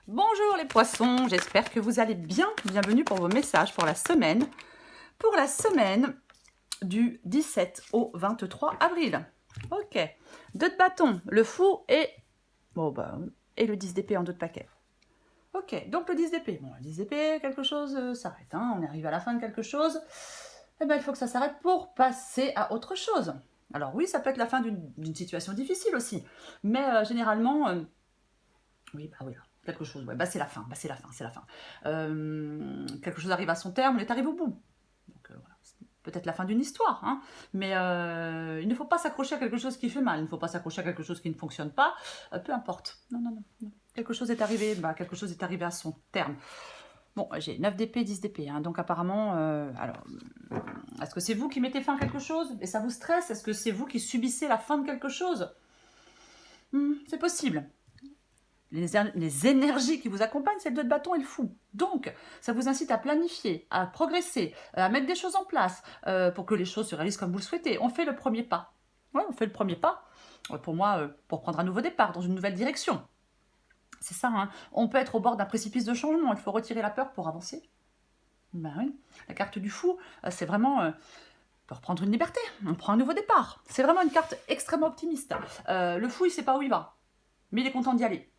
Bonjour les poissons, j'espère que vous allez bien. Bienvenue pour vos messages pour la semaine. Pour la semaine du 17 au 23 avril. Ok. 2 de bâton, le fou et... et le 10 d'épée en 2 de paquet. Ok, donc le 10 d'épée. Bon, le 10 d'épée, quelque chose s'arrête. Hein, on arrive à la fin de quelque chose. Eh bien, il faut que ça s'arrête pour passer à autre chose. Alors oui, ça peut être la fin d'une situation difficile aussi. Mais généralement... oui, bah oui, quelque chose, ouais, bah c'est la fin, c'est la fin. Quelque chose arrive à son terme, on est arrivé au bout. Donc voilà, c'est peut-être la fin d'une histoire, hein, mais il ne faut pas s'accrocher à quelque chose qui fait mal, il ne faut pas s'accrocher à quelque chose qui ne fonctionne pas, peu importe. Non. Quelque chose est arrivé, à son terme. Bon, j'ai 9 d'épée, 10 d'épée, hein, donc apparemment, est-ce que c'est vous qui mettez fin à quelque chose et ça vous stresse? Est-ce que c'est vous qui subissez la fin de quelque chose? C'est possible. Les énergies qui vous accompagnent, c'est le 2 de bâton et le fou. Donc, ça vous incite à planifier, à progresser, à mettre des choses en place pour que les choses se réalisent comme vous le souhaitez. On fait le premier pas. Ouais, on fait le premier pas, pour moi, pour prendre un nouveau départ dans une nouvelle direction. C'est ça, hein. On peut être au bord d'un précipice de changement, il faut retirer la peur pour avancer. Ben oui, la carte du fou, c'est vraiment... pour prendre une liberté, on prend un nouveau départ. C'est vraiment une carte extrêmement optimiste. Le fou, il ne sait pas où il va, mais il est content d'y aller.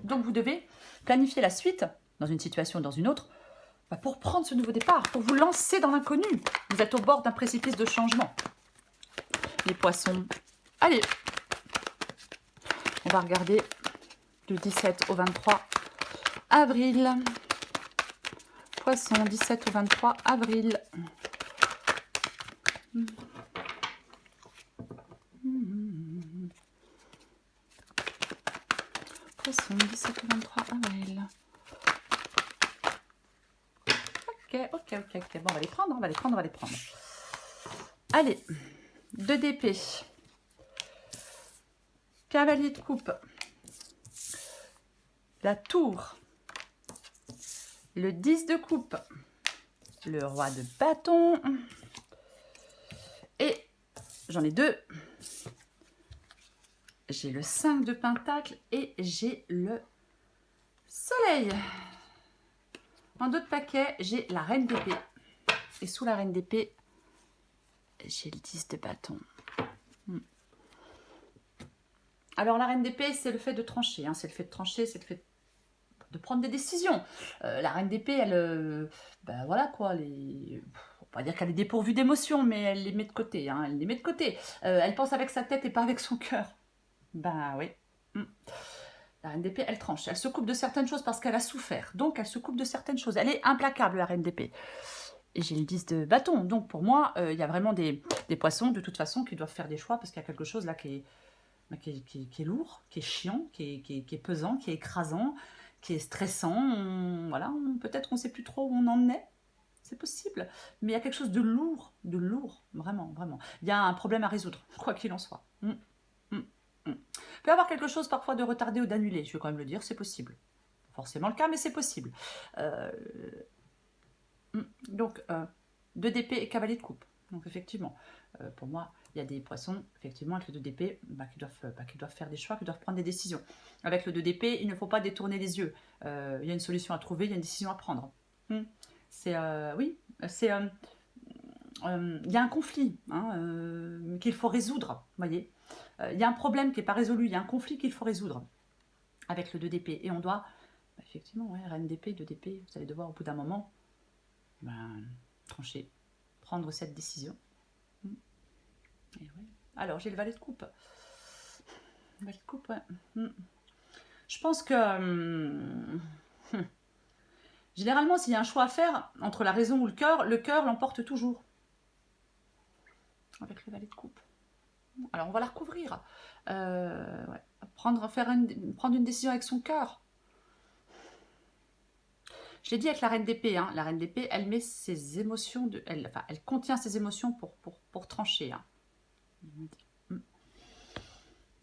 Donc vous devez planifier la suite, dans une situation ou dans une autre, pour prendre ce nouveau départ, pour vous lancer dans l'inconnu. Vous êtes au bord d'un précipice de changement. Les poissons, allez, on va regarder du 17 au 23 avril. Poissons, 17 au 23 avril. Poissons, 17 au 23 avril. Ok. Bon, on va les prendre. Allez, 2 d'épée. Cavalier de coupe. La tour. Le 10 de coupe. Le roi de bâton. Et j'en ai 2. J'ai le 5 de pentacle et j'ai le soleil. En 2 de paquet, j'ai la reine d'épée. Et sous la reine d'épée, j'ai le 10 de bâton. Alors la reine d'épée, c'est le fait de trancher. Hein. C'est le fait de trancher, c'est le fait de prendre des décisions. La reine d'épée, elle... voilà quoi, on va pas dire qu'elle est dépourvue d'émotions, mais elle les met de côté. Hein. Elle pense avec sa tête et pas avec son cœur. Ben oui. La reine d'épée, elle tranche. Elle se coupe de certaines choses parce qu'elle a souffert. Donc, elle se coupe de certaines choses. Elle est implacable, la reine d'épée. Et j'ai le 10 de bâton. Donc, pour moi, il y a vraiment des poissons, de toute façon, qui doivent faire des choix parce qu'il y a quelque chose là qui est lourd, qui est chiant, qui est pesant, qui est écrasant, qui est stressant. Voilà, peut-être qu'on ne sait plus trop où on en est. C'est possible. Mais il y a quelque chose de lourd, vraiment. Il y a un problème à résoudre, quoi qu'il en soit. Il peut y avoir quelque chose parfois de retardé ou d'annulé, je vais quand même le dire, c'est possible. Pas forcément le cas, mais c'est possible. Donc, 2 d'épée et cavalier de coupe. Donc, effectivement, pour moi, il y a des poissons, effectivement, avec le 2 d'épée, qui doivent faire des choix, qui doivent prendre des décisions. Avec le 2 d'épée, il ne faut pas détourner les yeux. Il y a une solution à trouver, il y a une décision à prendre. Il y a un conflit qu'il faut résoudre, voyez. Il y a un problème qui n'est pas résolu, il y a un conflit qu'il faut résoudre avec le 2 d'épée. Et on doit, effectivement, reine d'épée, 2 d'épée, vous allez devoir au bout d'un moment trancher, prendre cette décision. Et ouais. Alors, j'ai le valet de coupe. Le valet de coupe, ouais. Je pense que... généralement, s'il y a un choix à faire entre la raison ou le cœur l'emporte toujours. Avec le valet de coupe. Alors, on va la recouvrir. Prendre une décision avec son cœur. Je l'ai dit avec la reine d'épée. Hein. La reine d'épée, elle met ses émotions... elle contient ses émotions pour trancher. Hein.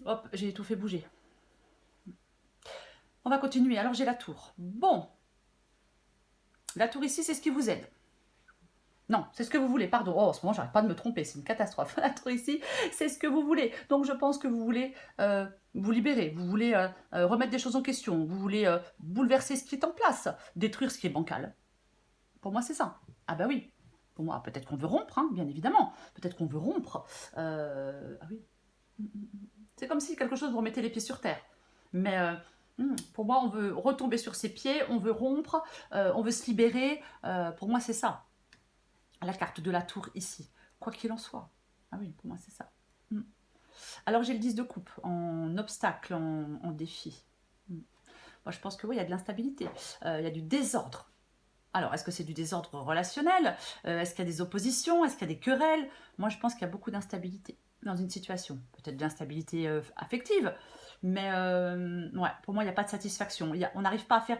Hop, j'ai tout fait bouger. On va continuer. Alors, j'ai la tour. Bon. La tour ici, c'est ce qui vous aide. Non, c'est ce que vous voulez, pardon. Oh, en ce moment, j'arrête pas de me tromper, c'est une catastrophe. La tour ici, c'est ce que vous voulez. Donc, je pense que vous voulez vous libérer, vous voulez remettre des choses en question, vous voulez bouleverser ce qui est en place, détruire ce qui est bancal. Pour moi, c'est ça. Ah bah oui. Pour moi, peut-être qu'on veut rompre, hein, bien évidemment. Peut-être qu'on veut rompre. Ah oui. C'est comme si quelque chose vous remettait les pieds sur terre. Mais pour moi, on veut retomber sur ses pieds, on veut rompre, on veut se libérer. Pour moi, c'est ça. La carte de la tour ici. Quoi qu'il en soit. Ah oui, pour moi, c'est ça. Alors, j'ai le 10 de coupe en obstacle, en défi. Moi, je pense que oui, il y a de l'instabilité. Il y a du désordre. Alors, est-ce que c'est du désordre relationnel? Est-ce qu'il y a des oppositions? Est-ce qu'il y a des querelles? Moi, je pense qu'il y a beaucoup d'instabilité dans une situation. Peut-être de l'instabilité affective, mais ouais, pour moi, il n'y a pas de satisfaction. On n'arrive pas à faire,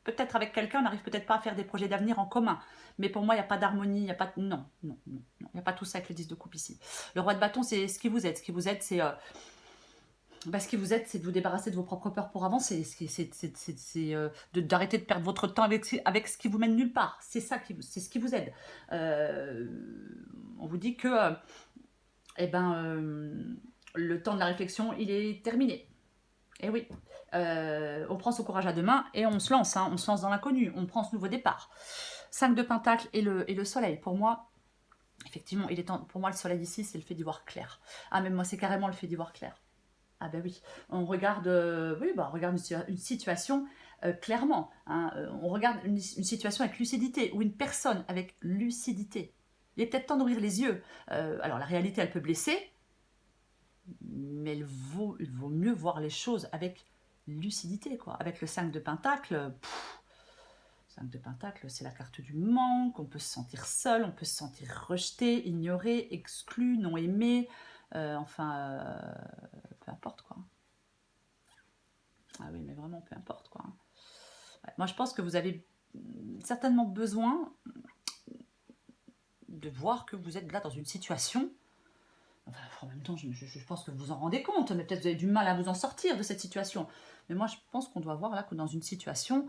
peut-être avec quelqu'un, on n'arrive peut-être pas à faire des projets d'avenir en commun. Mais pour moi, il n'y a pas d'harmonie, il n'y a pas de... Non, non, non, non, il n'y a pas tout ça avec le 10 de coupe ici. Le roi de bâton, c'est ce qui vous aide. Ce qui vous aide, c'est... ce qui vous aide, c'est de vous débarrasser de vos propres peurs pour avancer. C'est d'arrêter de perdre votre temps avec ce qui vous mène nulle part. C'est ça c'est ce qui vous aide. On vous dit que le temps de la réflexion, il est terminé. Et oui, on prend son courage à deux mains et on se lance. Hein, on se lance dans l'inconnu. On prend ce nouveau départ. 5 de Pentacle et le soleil. Pour moi, effectivement, il est temps. Pour moi, le soleil ici, c'est le fait d'y voir clair. Ah, même moi, c'est carrément le fait d'y voir clair. Ah ben oui, on regarde, on regarde une situation clairement. Hein, on regarde une situation avec lucidité, ou une personne avec lucidité. Il est peut-être temps d'ouvrir les yeux. Alors la réalité, elle peut blesser, mais il vaut mieux voir les choses avec lucidité, quoi. Avec le 5 de Pentacle, 5 de Pentacle, c'est la carte du manque, on peut se sentir seul, on peut se sentir rejeté, ignoré, exclu, non aimé, peu importe quoi. Ah oui, mais vraiment, peu importe quoi. Ouais, moi, je pense que vous avez certainement besoin de voir que vous êtes là dans une situation. Enfin, en même temps, je pense que vous vous en rendez compte, mais peut-être vous avez du mal à vous en sortir de cette situation. Mais moi, je pense qu'on doit voir là que dans une situation,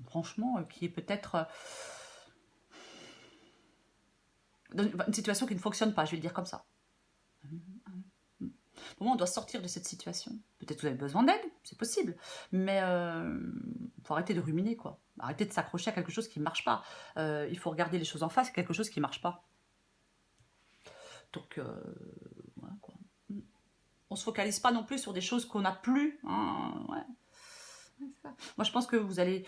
franchement, qui est peut-être... une situation qui ne fonctionne pas, je vais le dire comme ça. Pour moi, on doit sortir de cette situation. Peut-être que vous avez besoin d'aide, c'est possible. Mais il faut arrêter de ruminer, quoi. Arrêter de s'accrocher à quelque chose qui ne marche pas. Il faut regarder les choses en face, quelque chose qui ne marche pas. Donc, voilà, quoi. On ne se focalise pas non plus sur des choses qu'on n'a plus. Hein, ouais. Moi, je pense que vous avez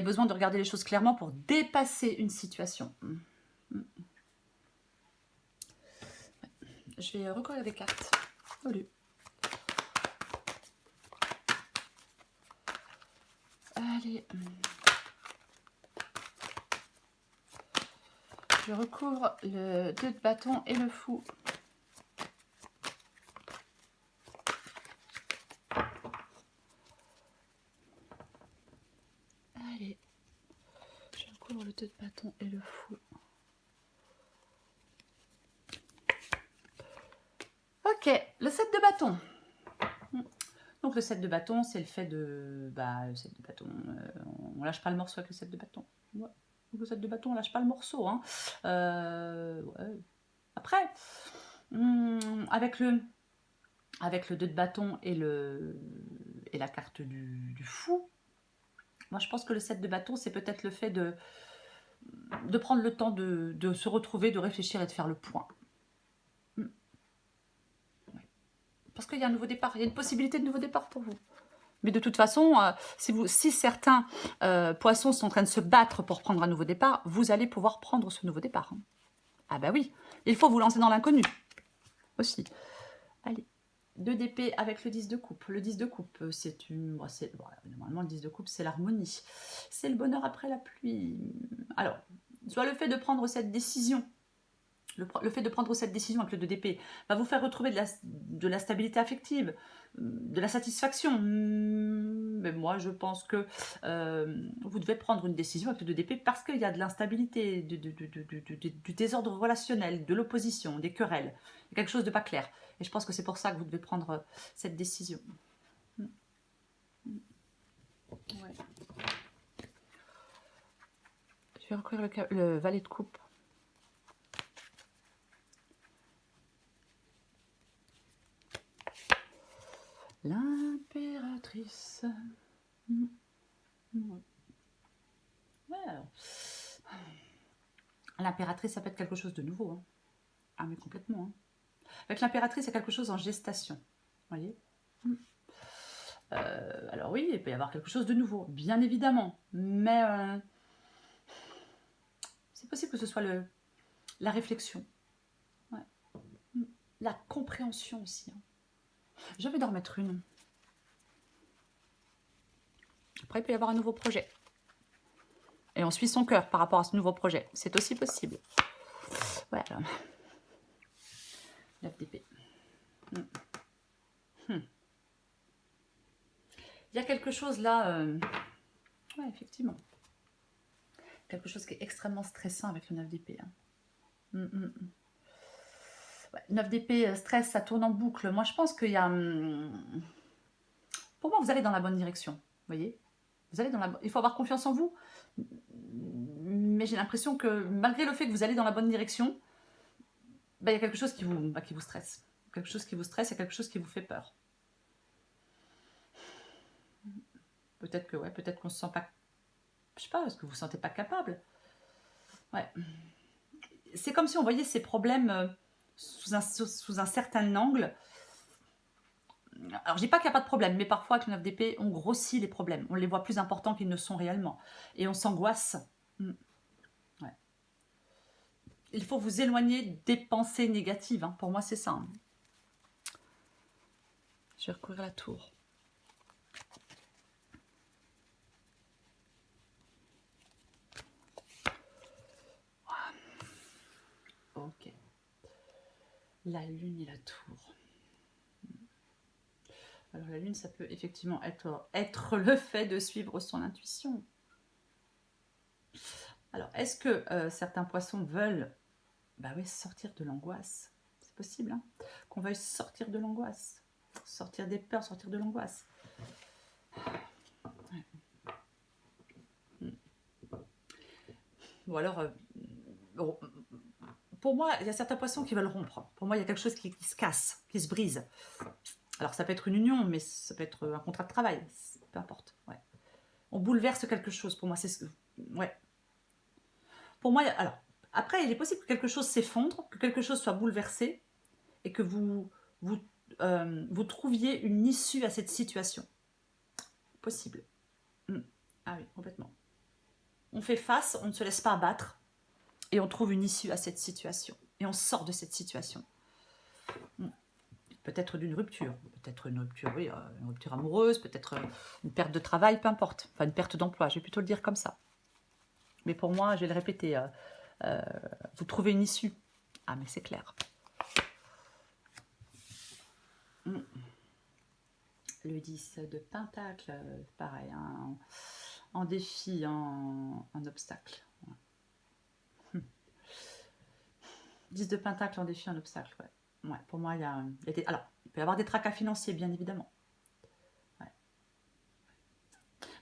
besoin de regarder les choses clairement pour dépasser une situation. Je vais recoller des cartes. Salut. Allez. Je recouvre le 2 de bâton et le fou. Allez. Je recouvre le 2 de bâton et le fou. Ok, le 7 de bâton. Donc le 7 de bâton, c'est le fait de... le 7 de bâton, on lâche pas le morceau avec le 7 de bâton. Ouais. Le 7 de bâton, on lâche pas le morceau. Hein. Ouais. Après, avec le 2 de bâton et la carte du fou, moi je pense que le 7 de bâton, c'est peut-être le fait de prendre le temps de se retrouver, de réfléchir et de faire le point. Parce qu'il y a un nouveau départ, il y a une possibilité de nouveau départ pour vous. Mais de toute façon, si certains poissons sont en train de se battre pour prendre un nouveau départ, vous allez pouvoir prendre ce nouveau départ. Hein. Ah bah oui, il faut vous lancer dans l'inconnu aussi. Allez, 2 d'épée avec le 10 de coupe. Le 10 de coupe, c'est une... normalement, le 10 de coupe, c'est l'harmonie. C'est le bonheur après la pluie. Alors, soit le fait de prendre cette décision, le fait de prendre cette décision avec le 2 d'épée va vous faire retrouver de la stabilité affective, de la satisfaction. Mais moi, je pense que vous devez prendre une décision avec le 2 d'épée parce qu'il y a de l'instabilité, du désordre relationnel, de l'opposition, des querelles. Il y a quelque chose de pas clair. Et je pense que c'est pour ça que vous devez prendre cette décision. Ouais. Je vais recouvrir le valet de coupe. L'impératrice. Ouais, alors. L'impératrice, ça peut être quelque chose de nouveau. Hein. Ah, mais complètement. Hein. Avec l'impératrice, il y a quelque chose en gestation. Vous voyez alors oui, il peut y avoir quelque chose de nouveau, bien évidemment. Mais c'est possible que ce soit la réflexion. Ouais. La compréhension aussi. Hein. Je vais en remettre une. Après, il peut y avoir un nouveau projet. Et on suit son cœur par rapport à ce nouveau projet. C'est aussi possible. Voilà. 9 d'épée. Il y a quelque chose là... Ouais, effectivement. Quelque chose qui est extrêmement stressant avec le 9 d'épée. Hein. Ouais, 9 d'épée, stress, ça tourne en boucle. Moi, je pense qu'il y a... Pour moi, vous allez dans la bonne direction. Vous voyez, vous allez dans la... Il faut avoir confiance en vous. Mais j'ai l'impression que malgré le fait que vous allez dans la bonne direction, il y a quelque chose qui vous stresse. Quelque chose qui vous stresse et quelque chose qui vous fait peur. Peut-être que peut-être qu'on se sent pas... Je sais pas, est-ce que vous ne vous sentez pas capable? Ouais. C'est comme si on voyait ces problèmes sous un certain angle. Alors, je dis pas qu'il n'y a pas de problème, mais parfois, avec le 9 d'épée, on grossit les problèmes. On les voit plus importants qu'ils ne sont réellement. Et on s'angoisse. Ouais. Il faut vous éloigner des pensées négatives. Hein. Pour moi, c'est ça. Hein. Je vais recourir la tour. Ok. La lune et la tour. Alors la lune, ça peut effectivement être le fait de suivre son intuition. Alors, est-ce que certains poissons veulent sortir de l'angoisse? C'est possible, hein, qu'on veuille sortir de l'angoisse, sortir des peurs, sortir de l'angoisse. Ouais. Ou alors, pour moi, il y a certains poissons qui veulent rompre. Pour moi, il y a quelque chose qui se casse, qui se brise. Alors, ça peut être une union, mais ça peut être un contrat de travail. Peu importe. Ouais. On bouleverse quelque chose. Pour moi, c'est ce que... Ouais. Pour moi, alors, après, il est possible que quelque chose s'effondre, que quelque chose soit bouleversé et que vous trouviez une issue à cette situation. Possible. Ah oui, complètement. On fait face, on ne se laisse pas abattre et on trouve une issue à cette situation. Et on sort de cette situation. Peut-être d'une rupture, peut-être une rupture, oui, une rupture amoureuse, peut-être une perte de travail, peu importe. Enfin, une perte d'emploi, je vais plutôt le dire comme ça. Mais pour moi, je vais le répéter, vous trouvez une issue. Ah, mais c'est clair. Le 10 de Pentacle, pareil, hein, en défi, en obstacle. 10 de Pentacle en défi, en obstacle, ouais. Ouais, pour moi, il y a des... Alors, il peut y avoir des tracas financiers, bien évidemment. Ouais.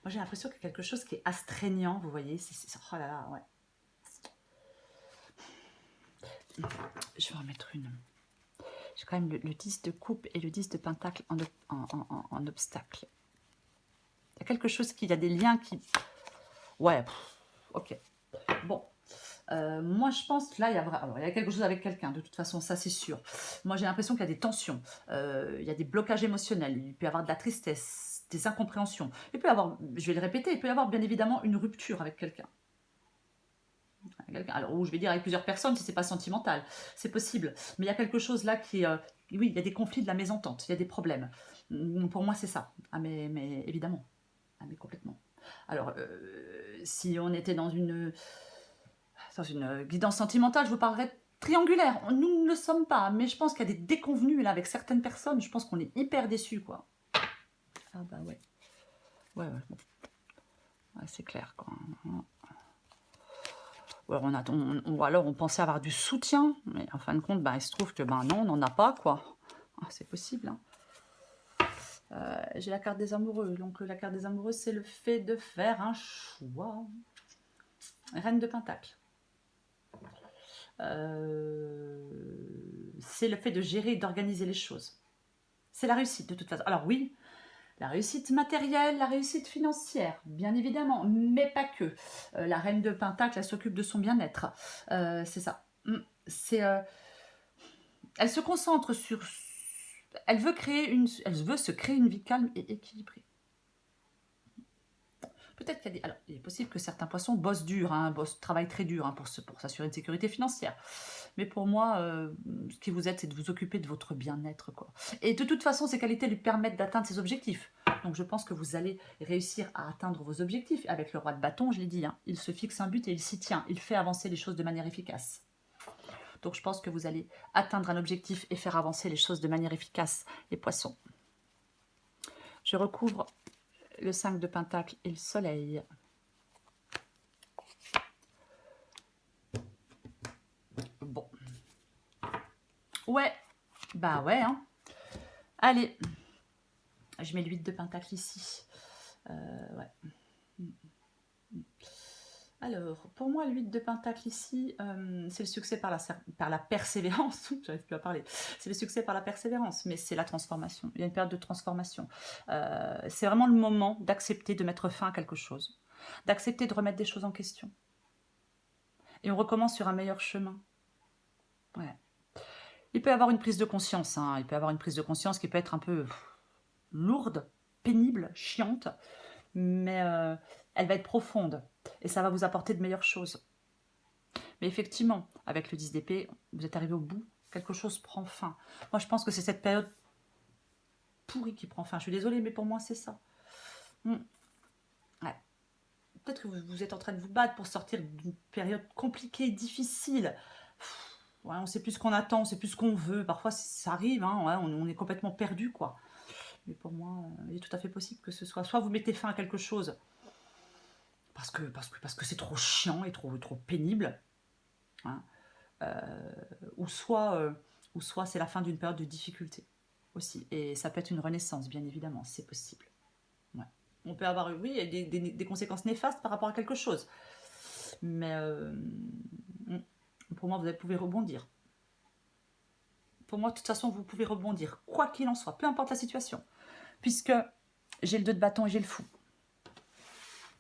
Moi, j'ai l'impression qu'il y a quelque chose qui est astreignant, vous voyez. Oh là là, ouais. Je vais en remettre une. J'ai quand même le 10 de coupe et le 10 de Pentacle en obstacle. Il y a quelque chose qui... Il y a des liens qui... Ouais, ok. Bon. Moi, je pense que là, il y a quelque chose avec quelqu'un, de toute façon, ça c'est sûr. Moi, j'ai l'impression qu'il y a des tensions, il y a des blocages émotionnels, il peut y avoir de la tristesse, des incompréhensions. Il peut y avoir, je vais le répéter, il peut y avoir bien évidemment une rupture avec quelqu'un. Alors, ou je vais dire avec plusieurs personnes si c'est pas sentimental, c'est possible. Mais il y a quelque chose là qui... oui, il y a des conflits, de la mésentente, il y a des problèmes. Pour moi, c'est ça. Ah, mais évidemment. Ah, mais complètement. Alors, si on était dans une guidance sentimentale, je vous parlerai triangulaire. Nous ne le sommes pas, mais je pense qu'il y a des déconvenus là avec certaines personnes. Je pense qu'on est hyper déçus, quoi. Ah bah ouais. Ouais. C'est clair, quoi. Ou alors on pensait avoir du soutien, mais en fin de compte, il se trouve que non, on n'en a pas, quoi. Ah, c'est possible, hein. J'ai la carte des amoureux. Donc la carte des amoureux, c'est le fait de faire un choix. Reine de Pentacle. C'est le fait de gérer et d'organiser les choses. c'est la réussite de toute façon. Alors oui, la réussite matérielle, la réussite financière, bien évidemment, mais pas que. La reine de Pentacle, elle s'occupe de son bien-être. C'est ça. Elle se concentre sur... Elle veut se créer une vie calme et équilibrée. Peut-être qu'il y a des... Alors, il est possible que certains poissons bossent dur, travaillent très dur pour s'assurer une sécurité financière. Mais pour moi, ce qui vous aide, c'est de vous occuper de votre bien-être, quoi. Et de toute façon, ces qualités lui permettent d'atteindre ses objectifs. Donc, je pense que vous allez réussir à atteindre vos objectifs. Avec le roi de bâton, je l'ai dit, il se fixe un but et il s'y tient. Il fait avancer les choses de manière efficace. Donc, je pense que vous allez atteindre un objectif et faire avancer les choses de manière efficace, les poissons. Je recouvre le 5 de Pentacle et le soleil. Bon. Ouais. Bah ouais, hein. Allez. Je mets le 8 de Pentacle ici. Ouais. Alors, pour moi, le 8 de Pentacle ici, c'est le succès par la persévérance. J'arrive plus à parler. C'est le succès par la persévérance, mais c'est la transformation. Il y a une période de transformation. C'est vraiment le moment d'accepter de mettre fin à quelque chose, d'accepter de remettre des choses en question. Et on recommence sur un meilleur chemin. Ouais. Il peut y avoir une prise de conscience. Il peut y avoir une prise de conscience qui peut être un peu lourde, pénible, chiante, mais elle va être profonde et ça va vous apporter de meilleures choses. Mais effectivement, avec le 10 d'épée, vous êtes arrivé au bout, quelque chose prend fin. Moi, je pense que c'est cette période pourrie qui prend fin. Je suis désolée, mais pour moi, c'est ça. Ouais. Peut-être que vous êtes en train de vous battre pour sortir d'une période compliquée, difficile. Ouais, on ne sait plus ce qu'on attend, on ne sait plus ce qu'on veut. Parfois, ça arrive, ouais, on est complètement perdu, quoi. Mais pour moi, il est tout à fait possible que ce soit... Soit vous mettez fin à quelque chose parce que c'est trop chiant et trop pénible. Ou soit c'est la fin d'une période de difficulté aussi. Et ça peut être une renaissance, bien évidemment, c'est possible. Ouais. On peut avoir, oui, des conséquences néfastes par rapport à quelque chose. Mais pour moi, vous pouvez rebondir. Pour moi, de toute façon, vous pouvez rebondir, quoi qu'il en soit, peu importe la situation. Puisque j'ai le 2 de bâton et j'ai le fou.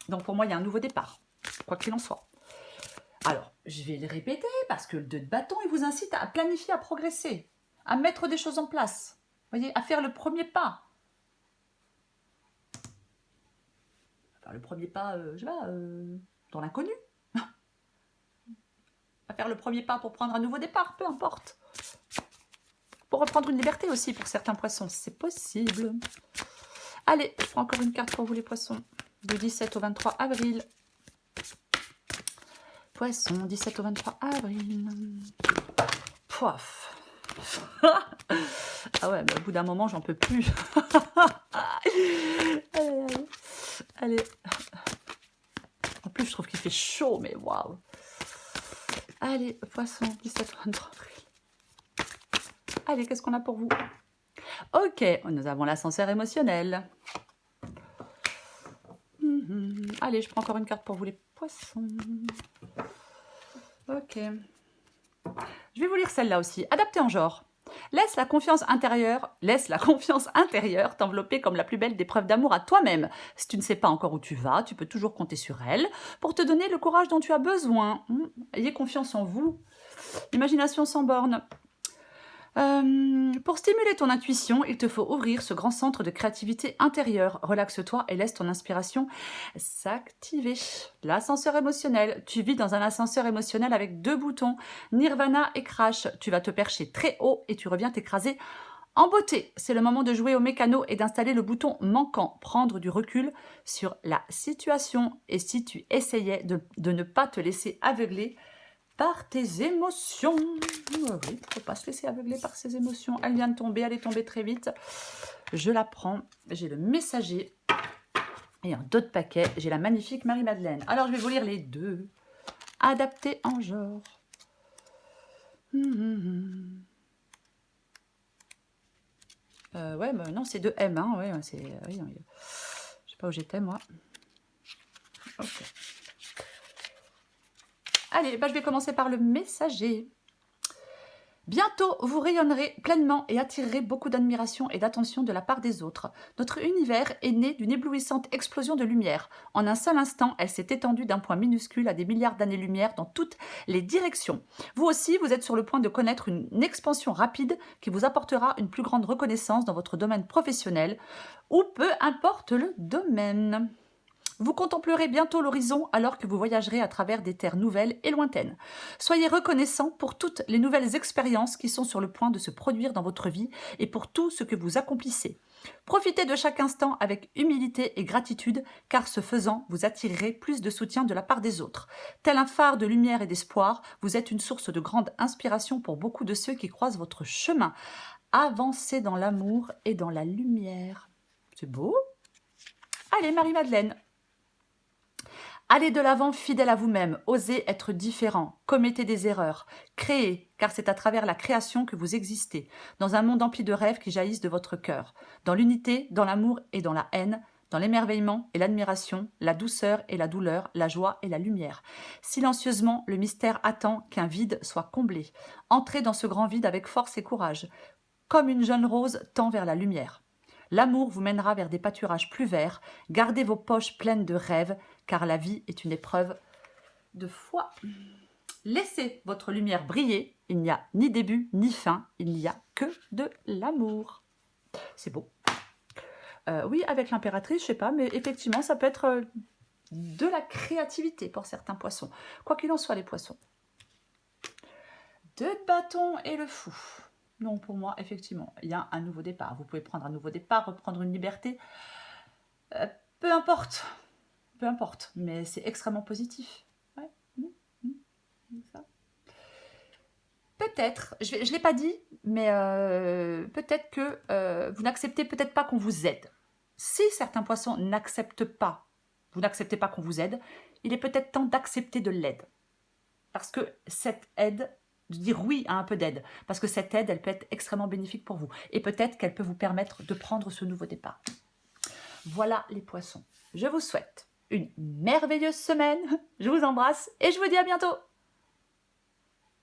Donc pour moi, il y a un nouveau départ, quoi qu'il en soit. Alors, je vais le répéter, parce que le 2 de bâton, il vous incite à planifier, à progresser, à mettre des choses en place, voyez, à faire le premier pas. Faire le premier pas, dans l'inconnu. À faire le premier pas pour prendre un nouveau départ, peu importe. Pour reprendre une liberté aussi pour certains poissons, c'est possible. Allez, je prends encore une carte pour vous les poissons. Du 17 au 23 avril. Poisson, 17 au 23 avril. Poif. Ah ouais, mais au bout d'un moment, j'en peux plus. Allez. En plus, je trouve qu'il fait chaud, mais waouh. Allez, poisson, 17 au 23 avril. Allez, qu'est-ce qu'on a pour vous? Ok, nous avons l'ascenseur émotionnel. Allez, je prends encore une carte pour vous les poissons. Ok. Je vais vous lire celle-là aussi. Adaptée en genre. Laisse la confiance intérieure t'envelopper comme la plus belle des preuves d'amour à toi-même. Si tu ne sais pas encore où tu vas, tu peux toujours compter sur elle pour te donner le courage dont tu as besoin. Ayez confiance en vous. Imagination sans borne. Pour stimuler ton intuition, il te faut ouvrir ce grand centre de créativité intérieure. Relaxe-toi et laisse ton inspiration s'activer. L'ascenseur émotionnel. Tu vis dans un ascenseur émotionnel avec 2 boutons, Nirvana et Crash. Tu vas te percher très haut et tu reviens t'écraser en beauté. C'est le moment de jouer au mécano et d'installer le bouton manquant. Prendre du recul sur la situation. Et si tu essayais de ne pas te laisser aveugler par tes émotions. Oui, il ne faut pas se laisser aveugler par ses émotions. Elle vient de tomber, elle est tombée très vite. Je la prends. J'ai le messager. Et en d'autres paquets, j'ai la magnifique Marie-Madeleine. Alors, je vais vous lire les deux. Adapté en genre. Ouais, bah non, c'est 2 M. Hein, ouais, c'est, oui, je sais pas où j'étais, moi. Ok. Allez, bah, je vais commencer par le messager. Bientôt, vous rayonnerez pleinement et attirerez beaucoup d'admiration et d'attention de la part des autres. Notre univers est né d'une éblouissante explosion de lumière. En un seul instant, elle s'est étendue d'un point minuscule à des milliards d'années-lumière dans toutes les directions. Vous aussi, vous êtes sur le point de connaître une expansion rapide qui vous apportera une plus grande reconnaissance dans votre domaine professionnel ou peu importe le domaine. Vous contemplerez bientôt l'horizon alors que vous voyagerez à travers des terres nouvelles et lointaines. Soyez reconnaissant pour toutes les nouvelles expériences qui sont sur le point de se produire dans votre vie et pour tout ce que vous accomplissez. Profitez de chaque instant avec humilité et gratitude, car ce faisant, vous attirerez plus de soutien de la part des autres. Tel un phare de lumière et d'espoir, vous êtes une source de grande inspiration pour beaucoup de ceux qui croisent votre chemin. Avancez dans l'amour et dans la lumière. C'est beau. Allez, Marie-Madeleine. Allez de l'avant fidèle à vous-même, osez être différent, commettez des erreurs, créez, car c'est à travers la création que vous existez, dans un monde empli de rêves qui jaillissent de votre cœur, dans l'unité, dans l'amour et dans la haine, dans l'émerveillement et l'admiration, la douceur et la douleur, la joie et la lumière. Silencieusement, le mystère attend qu'un vide soit comblé. Entrez dans ce grand vide avec force et courage, comme une jeune rose tend vers la lumière. L'amour vous mènera vers des pâturages plus verts. Gardez vos poches pleines de rêves, car la vie est une épreuve de foi. Laissez votre lumière briller. Il n'y a ni début ni fin. Il n'y a que de l'amour. C'est beau. Oui, avec l'impératrice, je sais pas, mais effectivement, ça peut être de la créativité pour certains poissons. Quoi qu'il en soit, les poissons. 2 de bâton et le fou. Non, pour moi, effectivement, il y a un nouveau départ. Vous pouvez prendre un nouveau départ, reprendre une liberté. Peu importe, mais c'est extrêmement positif. Ouais. Ça. Peut-être, je ne l'ai pas dit, mais peut-être que vous n'acceptez peut-être pas qu'on vous aide. Si certains poissons n'acceptent pas, vous n'acceptez pas qu'on vous aide, il est peut-être temps d'accepter de l'aide. Parce que cette aide, de dire oui à un peu d'aide, parce que cette aide, elle peut être extrêmement bénéfique pour vous. Et peut-être qu'elle peut vous permettre de prendre ce nouveau départ. Voilà les poissons. Je vous souhaite une merveilleuse semaine. Je vous embrasse et je vous dis à bientôt.